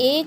1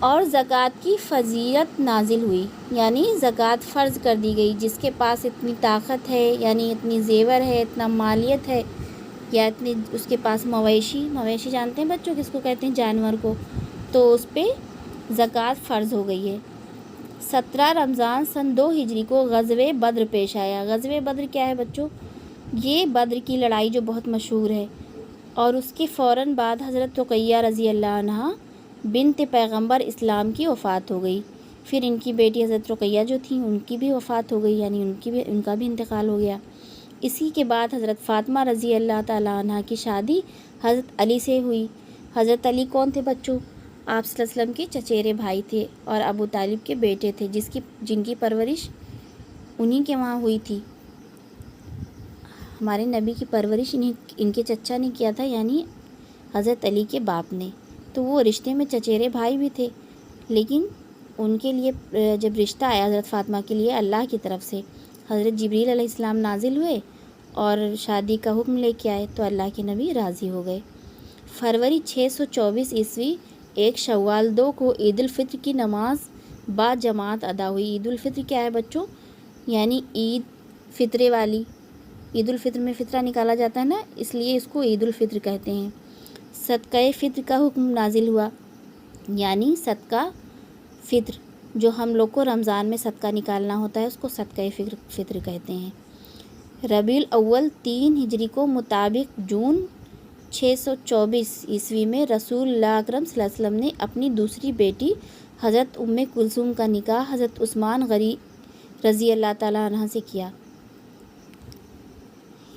اور زکوٰۃ کی فضیلت نازل ہوئی، یعنی زکوٰۃ فرض کر دی گئی۔ جس کے پاس اتنی طاقت ہے، یعنی اتنی زیور ہے، اتنا مالیت ہے، یا اتنی اس کے پاس مویشی جانتے ہیں بچوں کس کو کہتے ہیں؟ جانور کو، تو اس پہ زکوٰۃ فرض ہو گئی ہے۔ 17 رمضان سن 2 ہجری کو غزوہ بدر پیش آیا۔ غزوہ بدر کیا ہے بچوں؟ یہ بدر کی لڑائی جو بہت مشہور ہے، اور اس کے فوراً بعد حضرت رقیہ رضی اللہ عنہا بنت پیغمبر اسلام کی وفات ہو گئی۔ پھر ان کی بیٹی حضرت رقیہ جو تھیں ان کی بھی وفات ہو گئی، یعنی ان کا بھی انتقال ہو گیا۔ اسی کے بعد حضرت فاطمہ رضی اللہ تعالیٰ عنہ کی شادی حضرت علی سے ہوئی۔ حضرت علی کون تھے بچوں؟ آپ صلی اللہ علیہ وسلم کے چچیرے بھائی تھے اور ابو طالب کے بیٹے تھے، جن کی پرورش انہی کے وہاں ہوئی تھی۔ ہمارے نبی کی پرورش ان کے چچا نے کیا تھا، یعنی حضرت علی کے باپ نے، تو وہ رشتے میں چچیرے بھائی بھی تھے۔ لیکن ان کے لیے جب رشتہ آیا حضرت فاطمہ کے لیے اللہ کی طرف سے، حضرت جبریل علیہ السلام نازل ہوئے اور شادی کا حکم لے کے آئے، تو اللہ کے نبی راضی ہو گئے۔ فروری 624 عیسوی 1 شوال 2 کو عید الفطر کی نماز با جماعت ادا ہوئی۔ عید الفطر کیا ہے بچوں؟ یعنی عید فطرے والی، عید الفطر میں فطرہ نکالا جاتا ہے نا، اس لیے اس کو عید الفطر کہتے ہیں۔ صدقہ فطر کا حکم نازل ہوا، یعنی صدقہ فطر جو ہم لوگ کو رمضان میں صدقہ نکالنا ہوتا ہے، اس کو صدقہ فطر کہتے ہیں۔ ربیع الاول 3 ہجری کو مطابق جون 624 عیسوی میں رسول اللہ اکرم صلی اللہ علیہ وسلم نے اپنی دوسری بیٹی حضرت ام کلثوم کا نکاح حضرت عثمان غنی رضی اللہ تعالیٰ عنہ سے کیا۔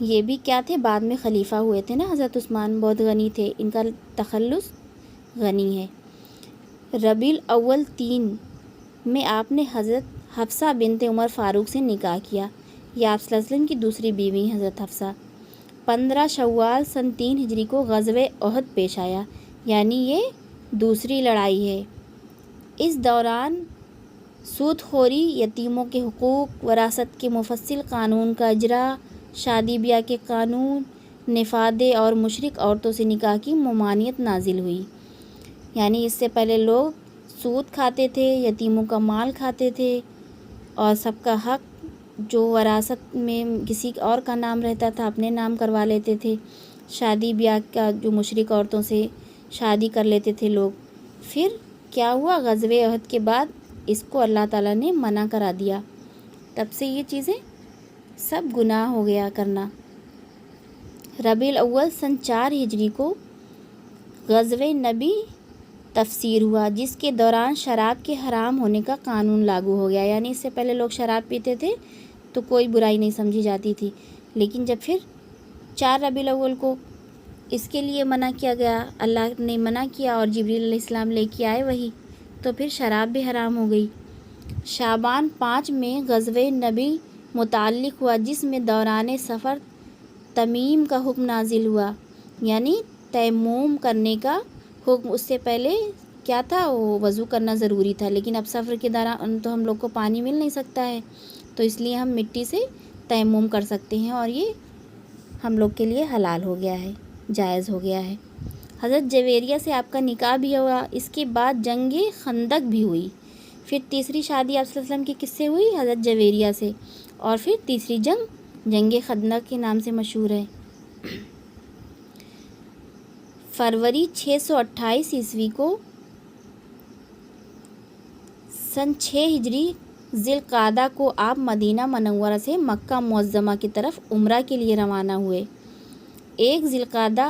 یہ بھی کیا تھے؟ بعد میں خلیفہ ہوئے تھے نا حضرت عثمان، بہت غنی تھے، ان کا تخلص غنی ہے۔ ربیع الاول 3 میں آپ نے حضرت حفصہ بنت عمر فاروق سے نکاح کیا، یہ آپ صلی اللہ علیہ وسلم کی دوسری بیوی ہیں حضرت حفصہ۔ 15 شوال سن 3 ہجری کو غزوہ احد پیش آیا، یعنی یہ دوسری لڑائی ہے۔ اس دوران سود خوری، یتیموں کے حقوق، وراثت کے مفصل قانون کا اجرا، شادی بیاہ کے قانون، نفادے اور مشرک عورتوں سے نکاح کی ممانعت نازل ہوئی۔ یعنی اس سے پہلے لوگ سود کھاتے تھے، یتیموں کا مال کھاتے تھے، اور سب کا حق جو وراثت میں کسی اور کا نام رہتا تھا اپنے نام کروا لیتے تھے، شادی بیاہ کا جو مشرک عورتوں سے شادی کر لیتے تھے لوگ۔ پھر کیا ہوا؟ غزوہ احد کے بعد اس کو اللہ تعالیٰ نے منع کرا دیا، تب سے یہ چیزیں سب گناہ ہو گیا کرنا۔ ربیع الاول سن 4 ہجری کو غزوہ نبی تفسیر ہوا، جس کے دوران شراب کے حرام ہونے کا قانون لاگو ہو گیا۔ یعنی اس سے پہلے لوگ شراب پیتے تھے تو کوئی برائی نہیں سمجھی جاتی تھی، لیکن جب پھر 4 ربیع الاول کو اس کے لیے منع کیا گیا، اللہ نے منع کیا اور جبریل علیہ السلام لے کے آئے وہی، تو پھر شراب بھی حرام ہو گئی۔ شعبان 5 میں غزوہ نبی متعلق ہوا، جس میں دوران سفر تیمم کا حکم نازل ہوا، یعنی تیمم کرنے کا حکم۔ اس سے پہلے کیا تھا؟ وہ وضو کرنا ضروری تھا، لیکن اب سفر کے دوران تو ہم لوگ کو پانی مل نہیں سکتا ہے، تو اس لیے ہم مٹی سے تیمم کر سکتے ہیں، اور یہ ہم لوگ کے لیے حلال ہو گیا ہے، جائز ہو گیا ہے۔ حضرت جویریہ سے آپ کا نکاح بھی ہوا۔ اس کے بعد جنگ خندق بھی ہوئی۔ پھر تیسری شادی آپ صلی اللہ علیہ وسلم کی کس سے ہوئی؟ حضرت جویریہ سے، اور پھر تیسری جنگ خندق کے نام سے مشہور ہے۔ فروری 628 عیسوی کو سن 6 ہجری ذی القعدہ کو آپ مدینہ منورہ سے مکہ معظمہ کی طرف عمرہ کے لیے روانہ ہوئے۔ 1 ذی القعدہ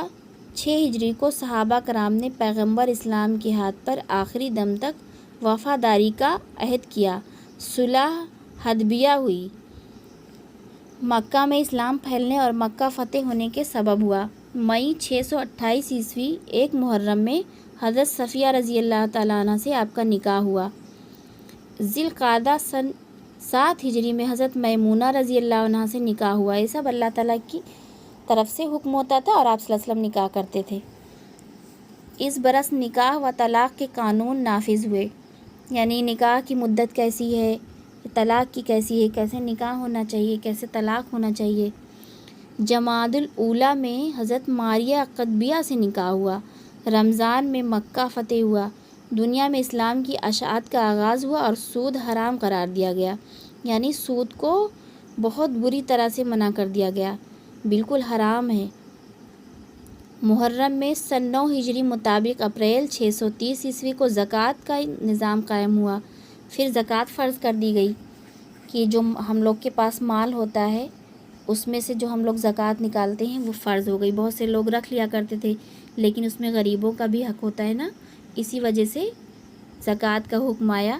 6 ہجری کو صحابہ کرام نے پیغمبر اسلام کے ہاتھ پر آخری دم تک وفاداری کا عہد کیا، صلح حدیبیہ ہوئی۔ مکہ میں اسلام پھیلنے اور مکہ فتح ہونے کے سبب ہوا۔ مئی 628 عیسوی 1 محرم میں حضرت صفیہ رضی اللہ تعالیٰ عنہ سے آپ کا نکاح ہوا۔ ذی القعدہ سن 7 ہجری میں حضرت میمونہ رضی اللہ عنہ سے نکاح ہوا۔ یہ سب اللہ تعالیٰ کی طرف سے حکم ہوتا تھا اور آپ صلی اللہ علیہ وسلم نکاح کرتے تھے۔ اس برس نکاح و طلاق کے قانون نافذ ہوئے، یعنی نکاح کی مدت کیسی ہے، طلاق کی کیسی ہے، کیسے نکاح ہونا چاہیے، کیسے طلاق ہونا چاہیے۔ جمادی الاولیٰ میں حضرت ماریہ قطبیہ سے نکاح ہوا۔ رمضان میں مکہ فتح ہوا۔ دنیا میں اسلام کی اشاعت کا آغاز ہوا اور سود حرام قرار دیا گیا، یعنی سود کو بہت بری طرح سے منع کر دیا گیا، بالکل حرام ہے۔ محرم میں سن 9 ہجری مطابق اپریل 630 عیسوی کو زکوٰۃ کا نظام قائم ہوا۔ پھر زکوٰۃ فرض کر دی گئی کہ جو ہم لوگ کے پاس مال ہوتا ہے اس میں سے جو ہم لوگ زکوٰۃ نکالتے ہیں وہ فرض ہو گئی۔ بہت سے لوگ رکھ لیا کرتے تھے لیکن اس میں غریبوں کا بھی حق ہوتا ہے نا، اسی وجہ سے زکوٰۃ کا حکم آیا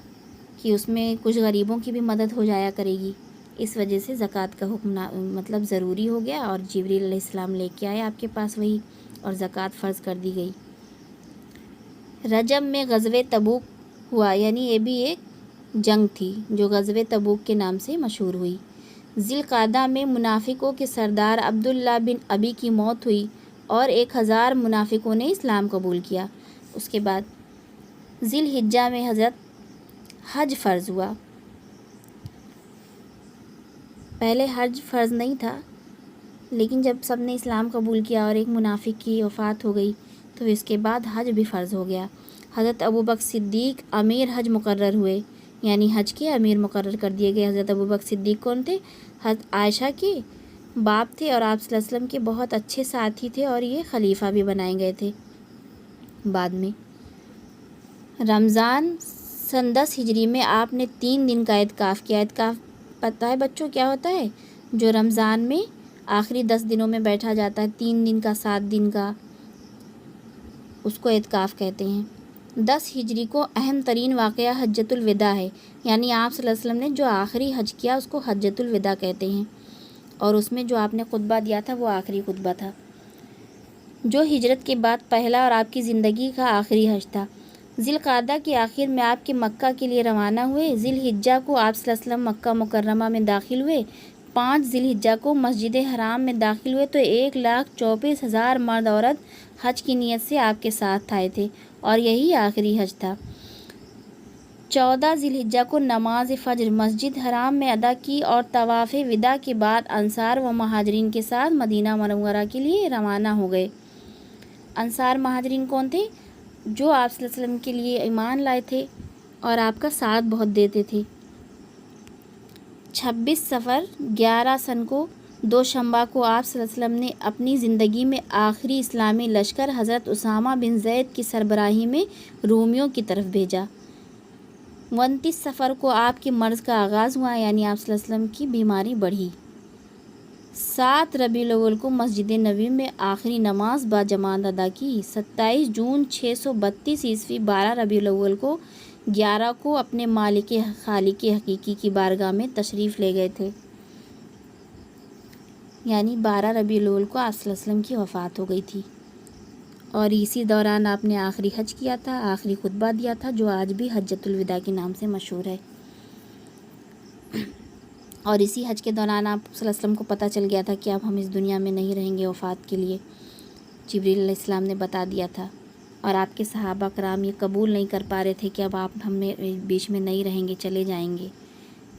کہ اس میں کچھ غریبوں کی بھی مدد ہو جایا کرے گی، اس وجہ سے زکوٰۃ کا حکم مطلب ضروری ہو گیا، اور جبریل علیہ السلام لے کے آئے آپ کے پاس وہی، اور زکوٰۃ فرض کر دی گئی۔ رجب میں غزوہ تبوک ہوا، یعنی یہ بھی ایک جنگ تھی جو غزوہ تبوک کے نام سے مشہور ہوئی۔ ذی القعدہ میں منافقوں کے سردار عبداللہ بن ابی کی موت ہوئی اور 1000 منافقوں نے اسلام قبول کیا۔ اس کے بعد ذی الحجہ میں حج فرض ہوا۔ پہلے حج فرض نہیں تھا، لیکن جب سب نے اسلام قبول کیا اور ایک منافق کی وفات ہو گئی تو اس کے بعد حج بھی فرض ہو گیا۔ حضرت ابوبکر صدیق امیر حج مقرر ہوئے، یعنی حج کے امیر مقرر کر دیے گئے۔ حضرت ابوبکر صدیق کون تھے؟ حضرت عائشہ کے باپ تھے اور آپ صلی اللہ علیہ وسلم کے بہت اچھے ساتھی تھے، اور یہ خلیفہ بھی بنائے گئے تھے بعد میں۔ رمضان سن 10 ہجری میں آپ نے 3 دن کا اعتکاف کیا۔ اعتکاف پتہ ہے بچوں کیا ہوتا ہے؟ جو رمضان میں آخری 10 دنوں میں بیٹھا جاتا ہے، 3 دن کا 7 دن کا، اس کو اعتکاف کہتے ہیں۔ 10 ہجری کو اہم ترین واقعہ حجۃ الوداع ہے، یعنی آپ صلی اللہ علیہ وسلم نے جو آخری حج کیا اس کو حجۃ الوداع کہتے ہیں، اور اس میں جو آپ نے خطبہ دیا تھا وہ آخری خطبہ تھا، جو ہجرت کے بعد پہلا اور آپ کی زندگی کا آخری حج تھا۔ ذی القعدہ کے آخر میں آپ کے مکہ کے لیے روانہ ہوئے۔ ذی الحجہ کو آپ صلی اللہ علیہ وسلم مکہ مکرمہ میں داخل ہوئے۔ 5 ذی الحجہ کو مسجد حرام میں داخل ہوئے تو 1,24,000 مرد عورت حج کی نیت سے آپ کے ساتھ آئے تھے، اور یہی آخری حج تھا۔ 14 ذی الحجہ کو نماز فجر مسجد حرام میں ادا کی اور طواف وداع کے بعد انصار و مہاجرین کے ساتھ مدینہ منورہ کے لیے روانہ ہو گئے۔ انصار مہاجرین کون تھے؟ جو آپ صلی اللہ علیہ وسلم کے لیے ایمان لائے تھے اور آپ کا ساتھ بہت دیتے تھے۔ 26 صفر 11 سن کو دوشنبہ کو آپ صلی اللہ علیہ وسلم نے اپنی زندگی میں آخری اسلامی لشکر حضرت اسامہ بن زید کی سربراہی میں رومیوں کی طرف بھیجا۔ 29 صفر کو آپ کے مرض کا آغاز ہوا، یعنی آپ صلی اللہ علیہ وسلم کی بیماری بڑھی۔ 7 ربیع الاول کو مسجد نبوی میں آخری نماز با جماعت ادا کی۔ 27 جون 632 عیسوی 12 ربیع الاول کو 11 کو اپنے مالک خالق حقیقی کی بارگاہ میں تشریف لے گئے تھے، یعنی 12 ربیع الاول کو آپ صلی اللہ علیہ وسلم کی وفات ہو گئی تھی، اور اسی دوران آپ نے آخری حج کیا تھا، آخری خطبہ دیا تھا، جو آج بھی حجۃ الوداع کے نام سے مشہور ہے۔ اور اسی حج کے دوران آپ صلی اللہ علیہ وسلم کو پتہ چل گیا تھا کہ اب ہم اس دنیا میں نہیں رہیں گے وفات کے لیے، جبریل علیہ السلام نے بتا دیا تھا، اور آپ کے صحابہ کرام یہ قبول نہیں کر پا رہے تھے کہ اب آپ ہمیں بیچ میں نہیں رہیں گے، چلے جائیں گے۔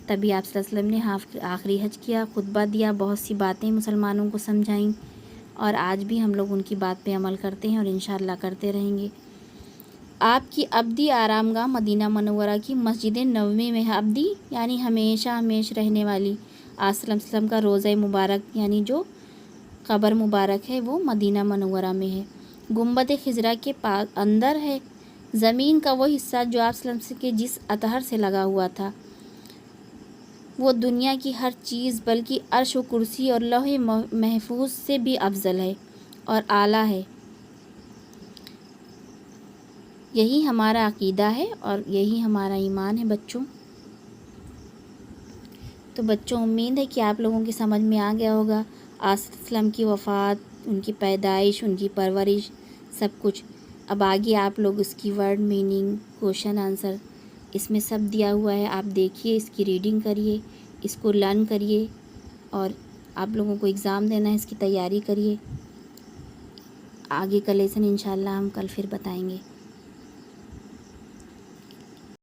تبھی آپ صلی اللہ علیہ وسلم نے آخری حج کیا، خطبہ دیا، بہت سی باتیں مسلمانوں کو سمجھائیں، اور آج بھی ہم لوگ ان کی بات پہ عمل کرتے ہیں اور انشاءاللہ کرتے رہیں گے۔ آپ کی ابدی آرام گاہ مدینہ منورہ کی مسجد نبوی میں ہے۔ ابدی یعنی ہمیشہ ہمیشہ رہنے والی۔ آپ صلی اللہ علیہ وسلم کا روضہ مبارک یعنی جو قبر مبارک ہے وہ مدینہ منورہ میں ہے۔ گنبد خضرا کے اندر ہے۔ زمین کا وہ حصہ جو آپ صلی اللہ علیہ وسلم کے جس اطہر سے لگا ہوا تھا وہ دنیا کی ہر چیز بلکہ عرش و کرسی اور لوح محفوظ سے بھی افضل ہے اور اعلیٰ ہے۔ یہی ہمارا عقیدہ ہے اور یہی ہمارا ایمان ہے بچوں۔ تو بچوں امید ہے کہ آپ لوگوں کی سمجھ میں آ گیا ہوگا آپ صلی اللہ علیہ وسلم کی وفات، ان کی پیدائش، ان کی پرورش، سب کچھ۔ اب آگے آپ لوگ اس کی ورڈ میننگ، کوشچن آنسر اس میں سب دیا ہوا ہے، آپ دیکھیے، اس کی ریڈنگ کریے، اس کو لرن کریے، اور آپ لوگوں کو ایگزام دینا ہے، اس کی تیاری کریے۔ آگے کا لیسن انشاءاللہ ہم کل پھر بتائیں گے۔